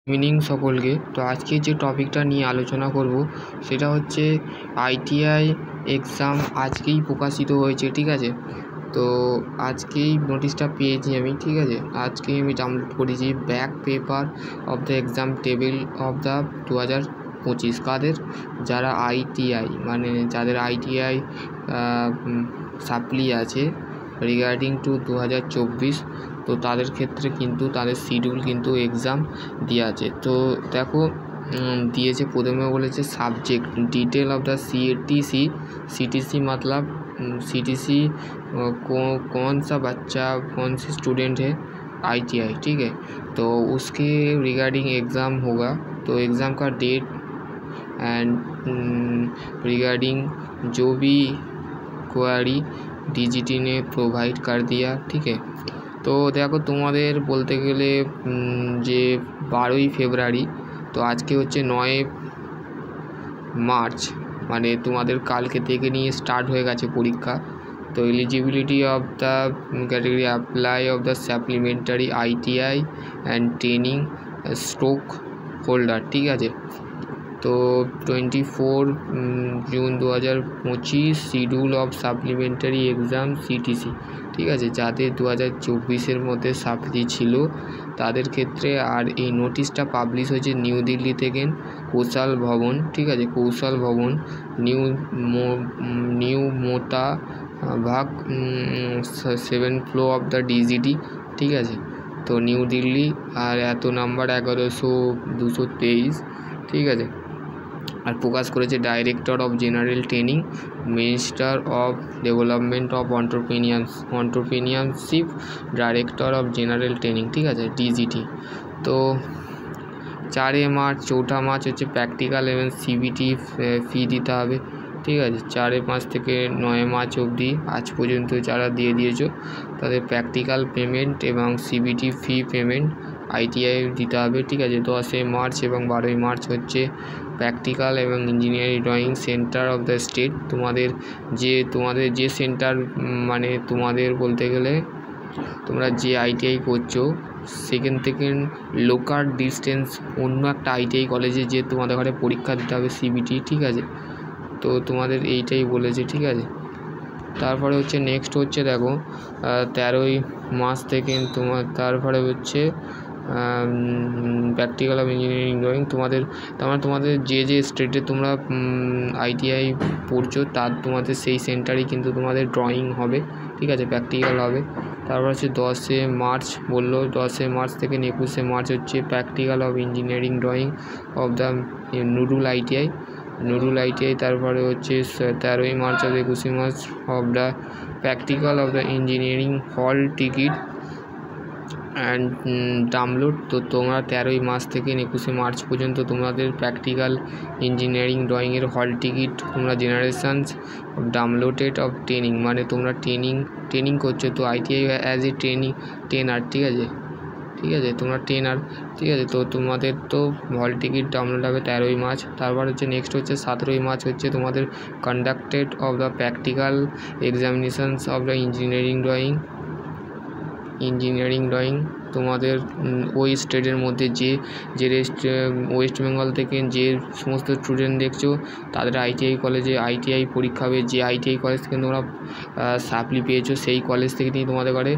Evening সকলকে। তো আজকে যে টপিকটা নিয়ে আলোচনা করব সেটা হচ্ছে আইটিআই এক্সাম আজকেই প্রকাশিত হয়েছে, ঠিক আছে। তো আজকেই নোটিশটা পেয়েছি আমি, ঠিক আছে। আজকেই আমি ডাউনলোড করেছি back paper of the exam table of the 2025। কাদের? যারা আইটিআই, মানে যাদের আইটিআই সাপ্লি আছে রিগার্ডিং টু 2024, তো তাদের ক্ষেত্রে কিন্তু তাদের শিডিউল কিন্তু এক্সাম দেওয়া আছে। তো দেখো দিয়েছে, প্রথমে বলেছে subject detail of the CTC मतलब सीटीसी कौन सा बच्चा कौन सी स्टूडेंट है आईटीआई, ठीक है। तो उसके रिगार्डिंग एग्ज़ाम होगा, तो एग्ज़ाम का डेट एंड रिगार्डिंग जो भी क्वेरी डीजीटी ने प्रोवाइड कर दिया, ठीक है। তো দেখো তোমাদের বলতে গেলে যে 12ই ফেব্রুয়ারি, তো আজকে হচ্ছে 9 মার্চ, মানে তোমাদের কালকে থেকে নিয়ে স্টার্ট হয়ে গেছে পরীক্ষা। তো eligibility of the category apply of the supplementary ITI and training stroke holder, ঠিক আছে। তো 24 June 2025 schedule of supplementary exam CTC, ঠিক আছে। যাদের 2024-এর মধ্যে সাপ্লি ছিল তাদের ক্ষেত্রে। আর এই নোটিশটা পাবলিশ হয়েছে নিউ দিল্লি থেকে কৌশল ভবন, ঠিক আছে। কৌশল ভবন নিউ মোতা ভাগ 7 ফ্লোর অফ দ্য ডিজিটি, ঠিক আছে। তো নিউ দিল্লি, আর এত নাম্বার 11,223, ঠিক আছে। আর প্রকাশ করেছে director of general training, minister of development of entrepreneurship, director of general training, ঠিক আছে, ডিজিটি। তো 4 মার্চ 4 মার্চ হচ্ছে প্র্যাকটিক্যাল এবং সিবিটি ফি দিতে হবে, ঠিক আছে। 4 মার্চ থেকে 9 মার্চ অবধি আজ পর্যন্ত যারা দিয়ে দিয়েছো তাদের প্র্যাকটিক্যাল পেমেন্ট এবং সিবিটি ফি পেমেন্ট আইটিআই দিতে হবে, ঠিক আছে। 10 মার্চ এবং 12 মার্চ হচ্ছে প্র্যাকটিক্যাল এবং engineering drawing centre of the state. তোমাদের যে সেন্টার, মানে তোমাদের বলতে গেলে তোমরা যে আইটিআই করছো সেখান থেকে লোকাল ডিস্টেন্স অন্য একটা আইটিআই কলেজে যে তোমাদের ঘরে পরীক্ষা দিতে হবে সিবিটি, ঠিক আছে। তো তোমাদের এইটাই বলেছে, ঠিক আছে। তারপরে হচ্ছে নেক্সট হচ্ছে দেখো 13ই মার্চ থেকে তারপরে হচ্ছে প্র্যাকটিক্যাল অফ ইঞ্জিনিয়ারিং ড্রয়িং। তোমাদের যে স্টেটে তোমরা আইটিআই পড়ছো তার তোমাদের সেই সেন্টারেই কিন্তু তোমাদের ড্রয়িং হবে, ঠিক আছে, প্র্যাকটিক্যাল হবে। তারপর হচ্ছে 10 মার্চ বললো, 10 মার্চ থেকে 21 মার্চ হচ্ছে practical of engineering drawing of the Nurul ITI. তারপরে হচ্ছে 13ই মার্চ আর 21 March of the practical of the engineering hall ticket and download. তো তোমরা 13ই মার্চ থেকে 21 মার্চ পর্যন্ত তোমাদের প্র্যাকটিক্যাল ইঞ্জিনিয়ারিং ড্রয়িংয়ের হল টিকিট তোমরা জেনারেশনস ডাউনলোডেড অফ ট্রেনিং, মানে তোমরা ট্রেনিং করছো তো আইটিআই অ্যাজ এ ট্রেনার, ঠিক আছে, তোমরা ট্রেনার, ঠিক আছে। তো তোমাদের তো হল টিকিট ডাউনলোড হবে 13ই মার্চ। তারপর হচ্ছে নেক্সট হচ্ছে 17ই মার্চ হচ্ছে তোমাদের conducted of the practical examinations of the engineering drawing. তোমাদের ওই স্টেটের মধ্যে যে ওয়েস্ট বেঙ্গল থেকে যে সমস্ত স্টুডেন্ট দেখছো তাদের আইটিআই কলেজে আইটিআই পরীক্ষা হবে। যে আইটিআই কলেজ থেকে তোমরা সাপ্লি পেয়েছো সেই কলেজ থেকে নিয়ে তোমাদের ঘরে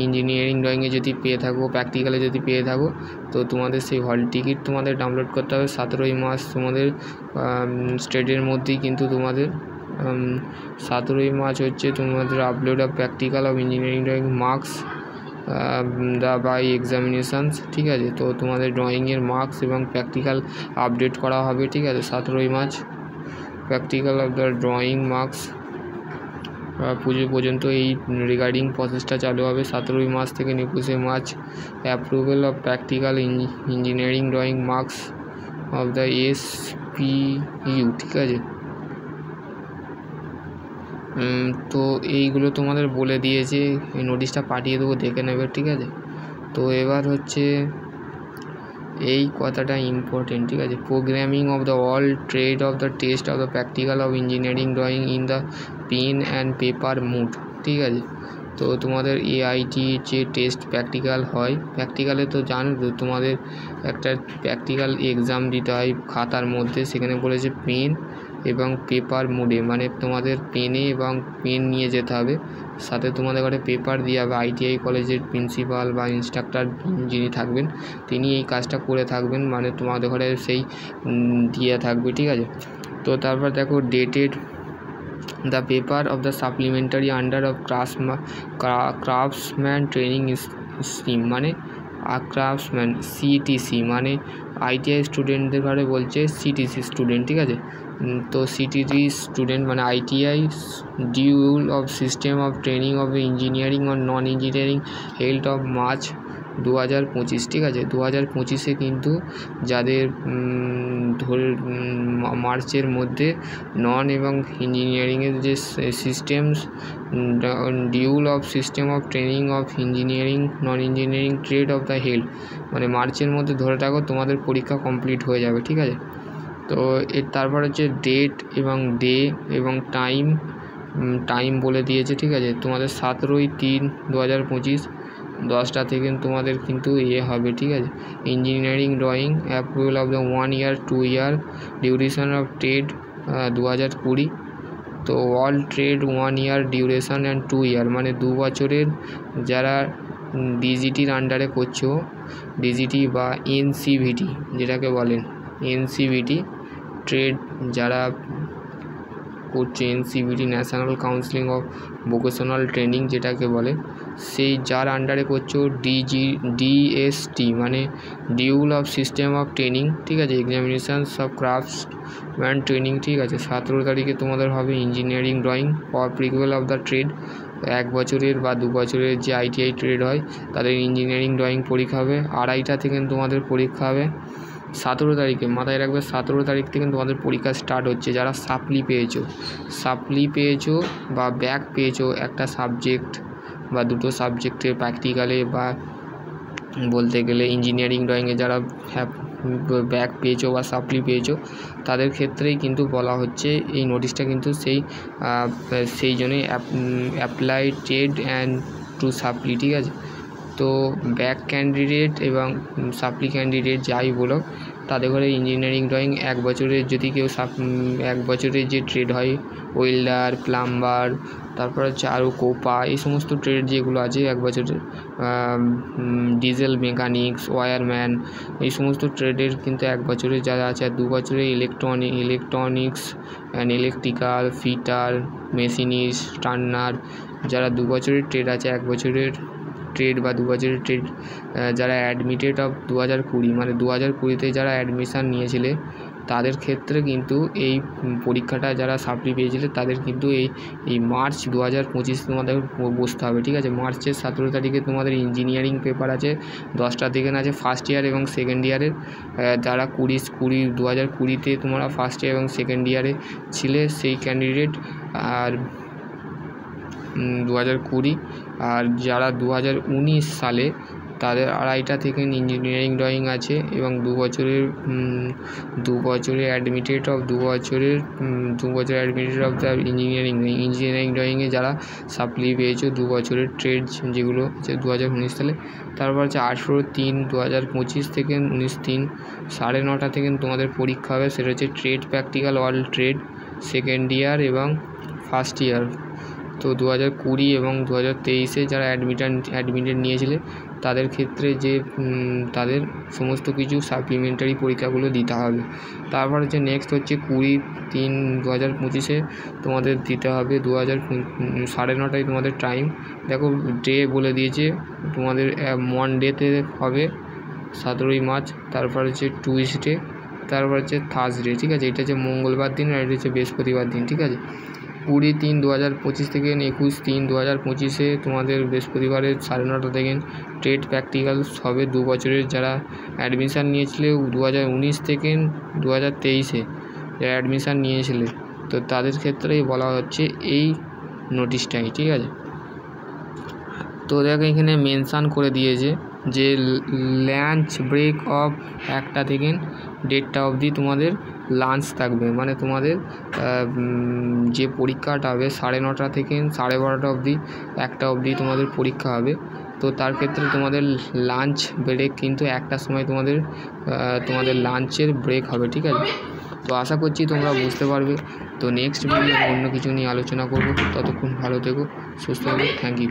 ইঞ্জিনিয়ারিং ড্রয়িংয়ে যদি পেয়ে থাকো, প্র্যাকটিক্যালে যদি পেয়ে থাকো, তো তোমাদের সেই হল টিকিট তোমাদের ডাউনলোড করতে হবে 17ই মার্চ। তোমাদের স্টেটের মধ্যেই কিন্তু তোমাদের 17ই মার্চ হচ্ছে তোমাদের upload of practical of engineering drawing marks the by examinations, ঠিক আছে। তো তোমাদের ড্রয়িংয়ের মার্কস এবং প্র্যাকটিক্যাল আপডেট করা হবে, ঠিক আছে, 17ই March. Practical of the drawing marks Puja পর্যন্ত এই রিগার্ডিং প্রসেসটা চালু হবে 17ই মার্চ থেকে 21 March. Approval of practical engineering drawing marks of the SPU, ঠিক আছে। তো এইগুলো তোমাদের বলে দিয়েছে, এই নোটিশটা পাঠিয়ে দেবো, দেখে নেবে, ঠিক আছে। তো এবার হচ্ছে এই কথাটা ইম্পর্টেন্ট, ঠিক আছে। Programming of the all trade of the test of the practical of engineering drawing in the pen and paper mode, ঠিক আছে। তো তোমাদের AIT যে টেস্ট প্র্যাকটিক্যাল হয়, প্র্যাকটিক্যালে তো জানো তো তোমাদের একটা প্র্যাকটিক্যাল এক্সাম দিতে হয় খাতার মধ্যে। সেখানে বলেছে পেন এবং পেপার মোডে, মানে তোমাদের পেনে এবং পেন নিয়ে যেতে হবে, সাথে তোমাদের ঘরে পেপার দিয়ে হবে। ITI কলেজের প্রিন্সিপাল বা ইনস্ট্রাক্টর যিনি থাকবেন তিনি এই কাজটা করে থাকবেন, মানে তোমাদের ঘরে সেই দিয়ে থাকবে, ঠিক আছে। তো তারপর দেখো dated the paper of the supplementary under of craftsman training scheme, মানে craftsman CTC, মানে ITI স্টুডেন্টদের ঘরে বলছে CTC স্টুডেন্ট, ঠিক আছে। তো CTC স্টুডেন্ট মানে ITI dual of system of training of engineering or non engineering held of March 2025, ঠিক আছে। 2025 কিন্তু যাদের মার্চের মধ্যে নন এবং ইঞ্জিনিয়ারিংয়ের যে systems dual of system of training of engineering non engineering trade of the held, মানে মার্চের মধ্যে ধরে থাকো তোমাদের পরীক্ষা কমপ্লিট হয়ে যাবে, ঠিক আছে। তো এর তারপর হচ্ছে ডেট এবং ডে এবং টাইম বলে দিয়েছে, ঠিক আছে। তোমাদের 17/3/2025 10টা থেকে তোমাদের কিন্তু হবে, ঠিক আছে। Engineering drawing approval of the 1 year 2 year duration of trade 2020। তো all trade 1 year duration and 2 year, মানে 2 বছরের যারা DGTর আন্ডারে করছো, DGT বা NCVT যেটাকে বলেন, NCVT ট্রেড যারা করছে, NCVT national counselling of vocational training যেটাকে বলে, সেই যার আন্ডারে করছো DST, মানে dual of system of training, ঠিক আছে। এক্সামিনেশানস অফ ক্রাফটসম্যান ট্রেনিং, ঠিক আছে। 17 তারিখে তোমাদের হবে engineering drawing for prequel of the trade, 1 বছরের বা 2 বছরের যে ITI ট্রেড হয় তাদের ইঞ্জিনিয়ারিং ড্রয়িং পরীক্ষা হবে। 2:30টা থেকে তোমাদের পরীক্ষা হবে 17 তারিখে, মাথায় রাখবে 17 তারিখ থেকে তোমাদের পরীক্ষা স্টার্ট হচ্ছে। যারা সাপ্লি পেয়েছো বা ব্যাক পেয়েছো একটা সাবজেক্ট বা দুটো সাবজেক্টের প্র্যাকটিক্যালে, বা বলতে গেলে ইঞ্জিনিয়ারিং ড্রয়িংয়ে যারা ব্যাক পেয়েছো বা সাপ্লি পেয়েছো তাদের ক্ষেত্রেই কিন্তু বলা হচ্ছে এই নোটিশটা কিন্তু সেই জন্যই অ্যাপ্লাই ট্রেড অ্যান্ড টু সাপ্লি, ঠিক আছে। তো ব্যাক ক্যান্ডিডেট এবং সাপ্লি ক্যান্ডিডেট যাই বলো তাদের ঘরে ইঞ্জিনিয়ারিং ড্রয়িং 1 বছরের, যদি কেউ 1 বছরের যে ট্রেড হয় ওয়েল্ডার, প্লাম্বার, তারপর হচ্ছে আরও কোপা, এই সমস্ত ট্রেড যেগুলো আছে 1 বছরের, ডিজেল মেকানিক্স, ওয়্যারম্যান, এই সমস্ত ট্রেডের কিন্তু 1 বছরের যারা আছে। আর 2 বছরের electronics and electrical, fitter, machinist, turner, যারা 2 বছরের ট্রেড আছে, 1 বছরের ট্রেড বা 2 বছরের ট্রেড যারা অ্যাডমিটেড অফ 2020, মানে 2020তে যারা অ্যাডমিশান নিয়েছিলে তাদের ক্ষেত্রে কিন্তু এই পরীক্ষাটা যারা সাপ্লি পেয়েছিলে তাদের কিন্তু এই মার্চ 2025 তোমাদের বসতে হবে, ঠিক আছে। মার্চের 17 তারিখে তোমাদের ইঞ্জিনিয়ারিং পেপার আছে 10টা থেকে আছে ফার্স্ট ইয়ার এবং সেকেন্ড ইয়ারের, যারা 2020তে তোমরা ফার্স্ট ইয়ার এবং সেকেন্ড ইয়ারে ছিলে সেই ক্যান্ডিডেট, আর 2020, আর যারা 2019 সালে তাদের 2:30টা থেকে ইঞ্জিনিয়ারিং ড্রয়িং আছে এবং 2 বছরের অ্যাডমিটেড অফ 2 বছরের অ্যাডমিটেড অফ দ্য ইঞ্জিনিয়ারিং ড্রয়িংয়ে যারা সাপ্লি পেয়েছো 2 বছরের ট্রেড যেগুলো হচ্ছে 2019 সালে। তারপর হচ্ছে 18/3/2025 থেকে 19/3 9:30 থেকে তোমাদের পরীক্ষা হবে, সেটা হচ্ছে trade practical all trade second year এবং ফার্স্ট ইয়ার। তো 2020 এবং 2023-এ যারা অ্যাডমিটেড নিয়েছিলে তাদের ক্ষেত্রে যে তাদের সমস্ত কিছু সাপ্লিমেন্টারি পরীক্ষাগুলো দিতে হবে। তারপর হচ্ছে নেক্সট হচ্ছে 20/3/2025-এ তোমাদের দিতে হবে 9:30 তোমাদের টাইম। দেখো ডে বলে দিয়েছে তোমাদের মনডেতে হবে 17ই মার্চ, তারপর হচ্ছে টুইসডে, তারপর হচ্ছে থার্সডে, ঠিক আছে। এটা হচ্ছে মঙ্গলবার দিন আর এটা হচ্ছে বৃহস্পতিবার দিন, ঠিক আছে। 20/3/2025 থেকে 21/3/2025-এ তোমাদের বৃহস্পতিবারের 9:30 থেকে ট্রেড প্র্যাকটিক্যালস হবে 2 বছরের যারা অ্যাডমিশান নিয়েছিলে 2019 থেকে 2023-এ যারা অ্যাডমিশান নিয়েছিলে, তো তাদের ক্ষেত্রেই বলা হচ্ছে এই নোটিশটাই, ঠিক আছে। তো দেখো এখানে মেনশান করে দিয়েছে যে লাঞ্চ ব্রেক অফ 1টা থেকে 1:30 অবধি তোমাদের লাঞ্চ থাকবে, মানে তোমাদের যে পরীক্ষাটা হবে 9:30 থেকে 12:30 অবধি 1টা অবধি তোমাদের পরীক্ষা হবে। তো তার ক্ষেত্রে তোমাদের লাঞ্চ ব্রেক কিন্তু 1টার সময় তোমাদের লাঞ্চের ব্রেক হবে, ঠিক আছে। তো আশা করছি তোমরা বুঝতে পারবে। তো নেক্সট ভিডিও অন্য কিছু নিয়ে আলোচনা করব। ততক্ষণ ভালো থেকো, সুস্থ থেকো। Thank you.